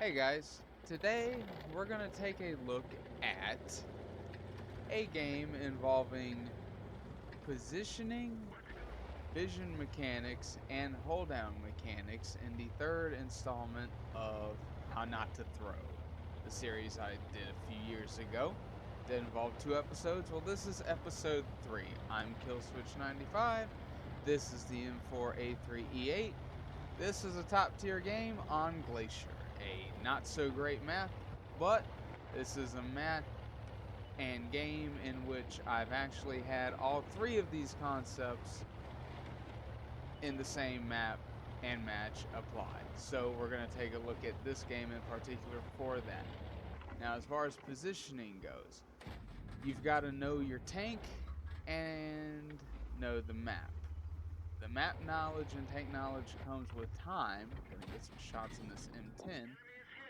Hey guys, today we're going to take a look at a game involving positioning, vision mechanics, and hold down mechanics in the third installment of How Not to Throw, the series I did a few years ago that involved 2 episodes. Well, this is episode 3. I'm Killswitch95. This is the M4A3E8. This is a top tier game on Glacier, a not so great map, but this is a map and game in which I've actually had all 3 of these concepts in the same map and match applied. So we're going to take a look at this game in particular for that. Now, as far as positioning goes, you've got to know your tank and know the map. The map knowledge and tank knowledge comes with time. I'm gonna get some shots in this M10,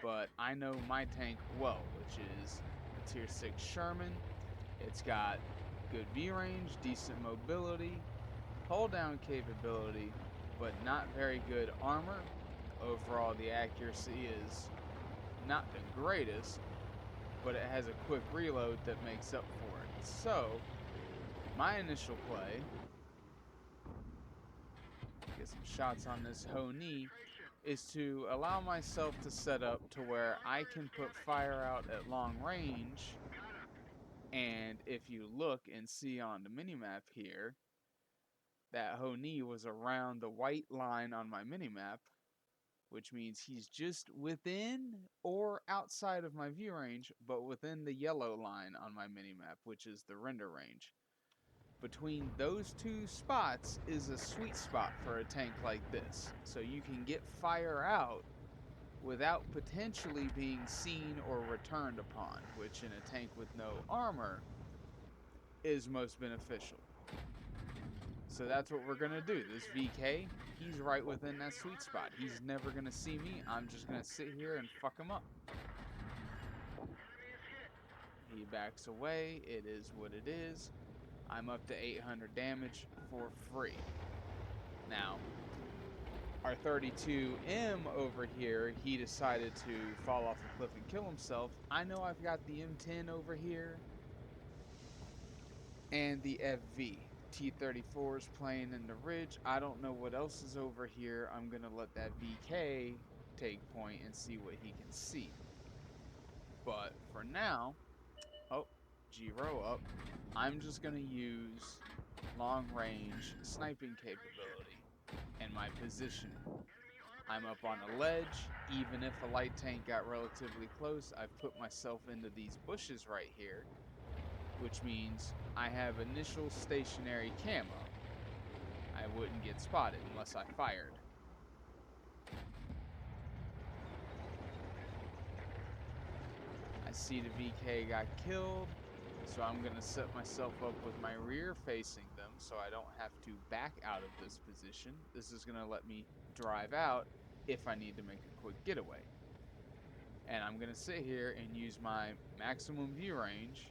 but I know my tank well, which is a tier 6 Sherman. It's got good view range, decent mobility, hold down capability, but not very good armor. Overall, the accuracy is not the greatest, but it has a quick reload that makes up for it. So, my initial play, get some shots on this Ho-Ni, is to allow myself to set up to where I can put fire out at long range. And if you look and see on the minimap here, that Ho-Ni was around the white line on my minimap, which means he's just within or outside of my view range, but within the yellow line on my minimap, which is the render range. Between those two spots is a sweet spot for a tank like this. So you can get fire out without potentially being seen or returned upon, which in a tank with no armor is most beneficial. So that's what we're going to do. This VK, he's right within that sweet spot. He's never going to see me. I'm just going to sit here and fuck him up. He backs away. It is what it is. I'm up to 800 damage for free. Now, our 32M over here, he decided to fall off a cliff and kill himself. I know I've got the M10 over here and the FV. T-34 is playing in the ridge. I don't know what else is over here. I'm going to let that VK take point and see what he can see. But for now, oh, G-Row up. I'm just going to use long range sniping capability and my positioning. I'm up on a ledge. Even if a light tank got relatively close, I've put myself into these bushes right here, which means I have initial stationary camo. I wouldn't get spotted unless I fired. I see the VK got killed, so I'm going to set myself up with my rear facing them so I don't have to back out of this position. This is going to let me drive out if I need to make a quick getaway. And I'm going to sit here and use my maximum view range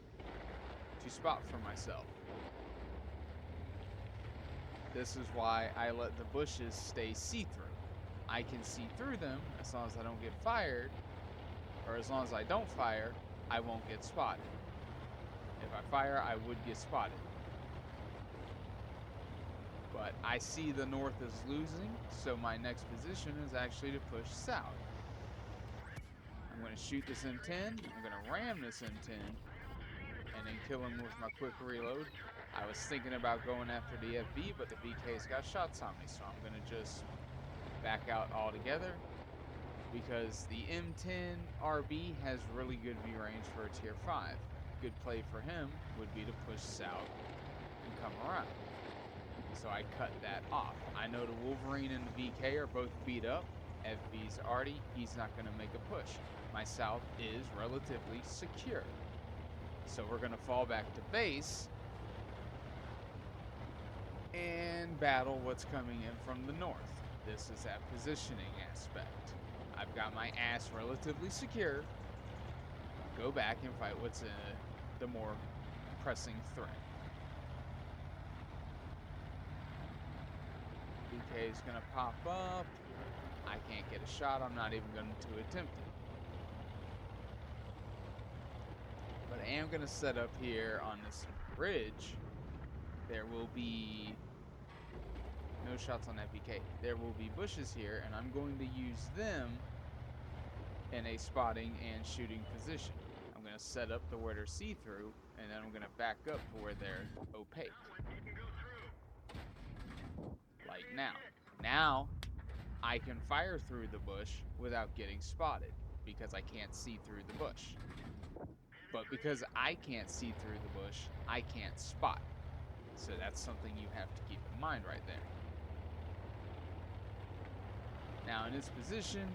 to spot for myself. This is why I let the bushes stay see-through. I can see through them as long as I don't get fired, or as long as I don't fire, I won't get spotted. If I fire, I would get spotted. But I see the north is losing, so my next position is actually to push south. I'm going to shoot this M10, I'm going to ram this M10, and then kill him with my quick reload. I was thinking about going after the FV, but the VK's got shots on me, so I'm going to just back out altogether, because the M10 RB has really good view range for a tier 5. Good play for him would be to push south and come around. So I cut that off. I know the Wolverine and the VK are both beat up. FV's arty, he's not going to make a push. My south is relatively secure. So we're going to fall back to base and battle what's coming in from the north. This is that positioning aspect. I've got my ass relatively secure. Go back and fight what's the more pressing threat. BK is going to pop up. I can't get a shot. I'm not even going to attempt it. I am going to set up here on this ridge. There will be no shots on FBK. There will be bushes here, and I'm going to use them in a spotting and shooting position. I'm going to set up to where they're see-through, and then I'm going to back up to where they're opaque. Like now. Now, I can fire through the bush without getting spotted, because I can't see through the bush. But because I can't see through the bush, I can't spot. So that's something you have to keep in mind right there. Now in this position,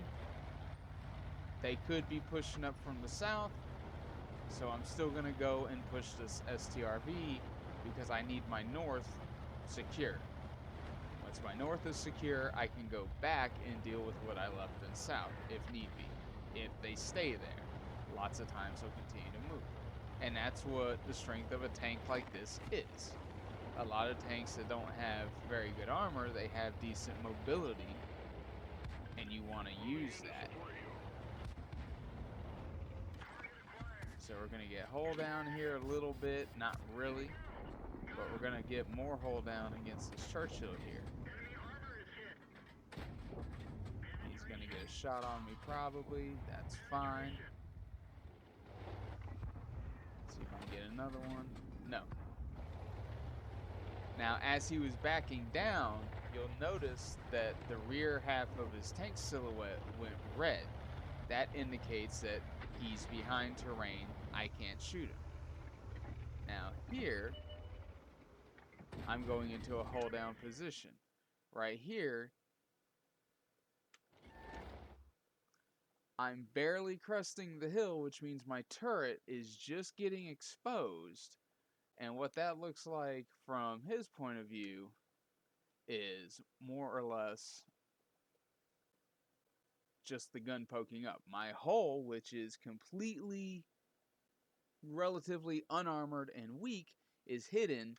they could be pushing up from the south, so I'm still going to go and push this STRV because I need my north secure. Once my north is secure, I can go back and deal with what I left in south, if need be. If they stay there, lots of times they'll continue to move. And that's what the strength of a tank like this is. A lot of tanks that don't have very good armor, they have decent mobility, and you want to use that. So we're going to get hull down here a little bit, not really, but we're going to get more hull down against this Churchill here. He's going to get a shot on me probably, that's fine. Let's see if I can get another one. No. Now, as he was backing down, you'll notice that the rear half of his tank silhouette went red. That indicates that he's behind terrain. I can't shoot him. Now here, I'm going into a hold down position. Right here, I'm barely cresting the hill, which means my turret is just getting exposed. And what that looks like from his point of view is more or less just the gun poking up. My hull, which is completely relatively unarmored and weak, is hidden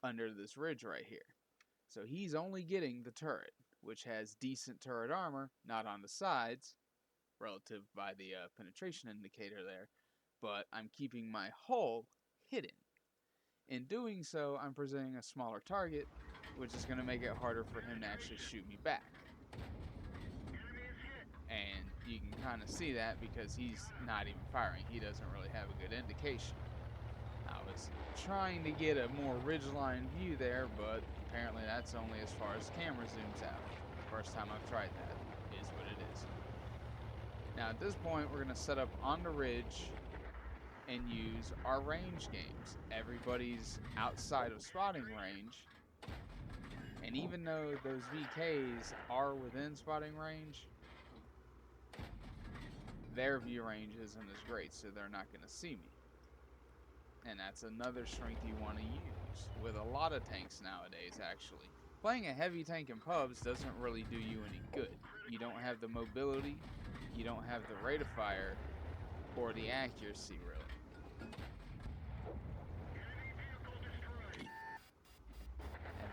under this ridge right here. So he's only getting the turret, which has decent turret armor, not on the sides, relative by the penetration indicator there, but I'm keeping my hull hidden. In doing so, I'm presenting a smaller target, which is going to make it harder for him to actually shoot me back. And you can kind of see that because he's not even firing. He doesn't really have a good indication. I was trying to get a more ridgeline view there, but apparently that's only as far as the camera zooms out. First time I've tried that is what it is. Now at this point, we're going to set up on the ridge and use our range games. Everybody's outside of spotting range, and even though those VKs are within spotting range, their view range isn't as great, so they're not going to see me. And that's another strength you want to use with a lot of tanks nowadays, actually. Playing a heavy tank in pubs doesn't really do you any good. You don't have the mobility, you don't have the rate of fire, or the accuracy, really.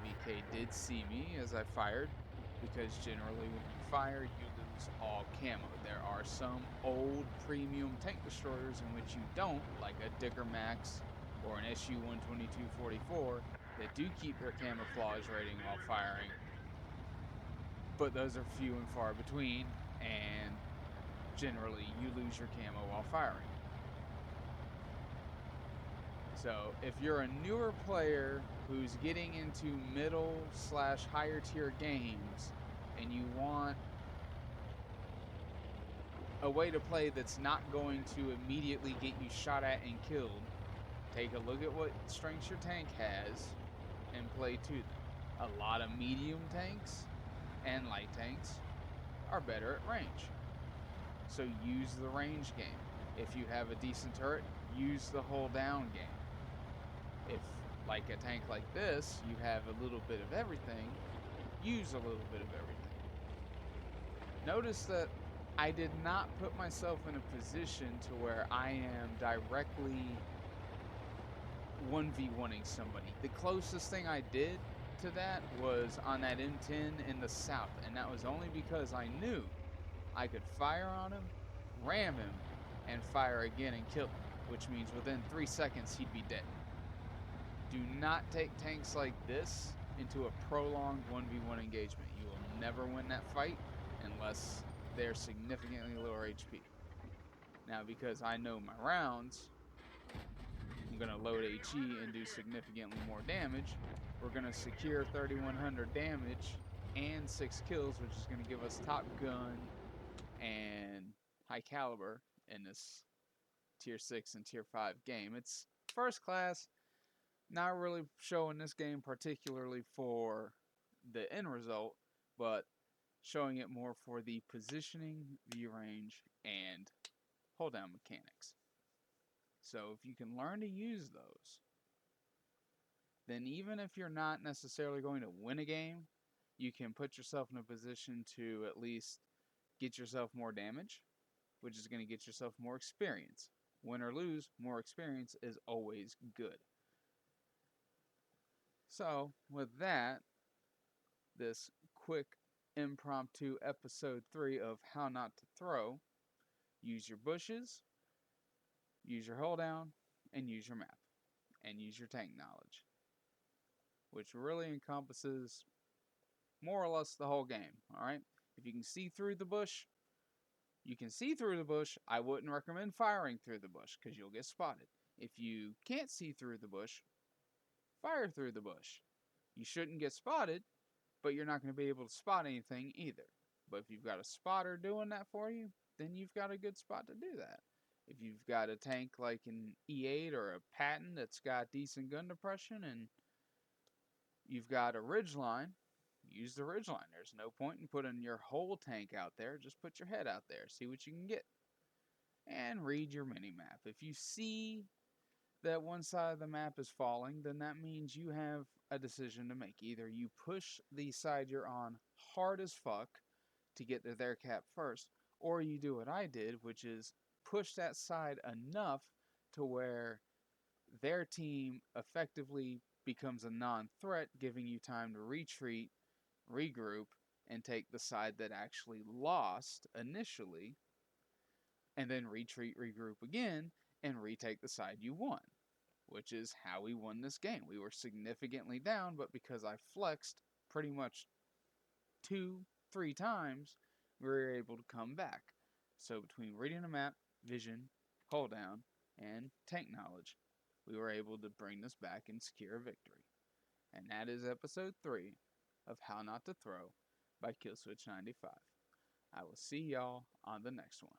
MVK did see me as I fired, because generally when you fire, you lose all camo. There are some old premium tank destroyers in which you don't, like a Dicker Max or an SU-122-44, that do keep their camouflage rating while firing, but those are few and far between, and generally you lose your camo while firing. So if you're a newer player who's getting into middle/higher tier games and you want a way to play that's not going to immediately get you shot at and killed, take a look at what strengths your tank has and play to them. A lot of medium tanks and light tanks are better at range. So use the range game. If you have a decent turret, use the hull down game. If, like a tank like this, you have a little bit of everything, use a little bit of everything. Notice that I did not put myself in a position to where I am directly 1v1ing somebody. The closest thing I did to that was on that M10 in the south, and that was only because I knew I could fire on him, ram him, and fire again and kill him. which means within 3 seconds he'd be dead. Do not take tanks like this into a prolonged 1v1 engagement. You will never win that fight unless they're significantly lower HP. Now, because I know my rounds, I'm going to load HE and do significantly more damage. We're going to secure 3100 damage and 6 kills, which is going to give us top gun and high caliber in this tier 6 and tier 5 game. It's first class, not really showing this game particularly for the end result, but showing it more for the positioning, view range, and hold down mechanics. So if you can learn to use those, then even if you're not necessarily going to win a game, you can put yourself in a position to at least get yourself more damage, which is going to get yourself more experience. Win or lose, more experience is always good. So, with that, this quick impromptu episode 3 of How Not to Throw, use your bushes, use your hold down, and use your map, and use your tank knowledge, which really encompasses more or less the whole game, alright? If you can see through the bush, you can see through the bush. I wouldn't recommend firing through the bush because you'll get spotted. If you can't see through the bush, fire through the bush. You shouldn't get spotted, but you're not going to be able to spot anything either. But if you've got a spotter doing that for you, then you've got a good spot to do that. If you've got a tank like an E8 or a Patton that's got decent gun depression and you've got a ridgeline, use the ridgeline. There's no point in putting your whole tank out there. Just put your head out there, see what you can get. And read your minimap. If you see that one side of the map is falling, then that means you have a decision to make. Either you push the side you're on hard as fuck to get to their cap first, or you do what I did, which is push that side enough to where their team effectively becomes a non-threat, giving you time to retreat, regroup, and take the side that actually lost initially, and then retreat, regroup again, and retake the side you won, which is how we won this game. We were significantly down, but because I flexed pretty much 2-3 times, we were able to come back. So between reading the map, vision, hold down, and tank knowledge, we were able to bring this back and secure a victory. And that is episode 3 of How Not to Throw by Killswitch95. I will see y'all on the next one.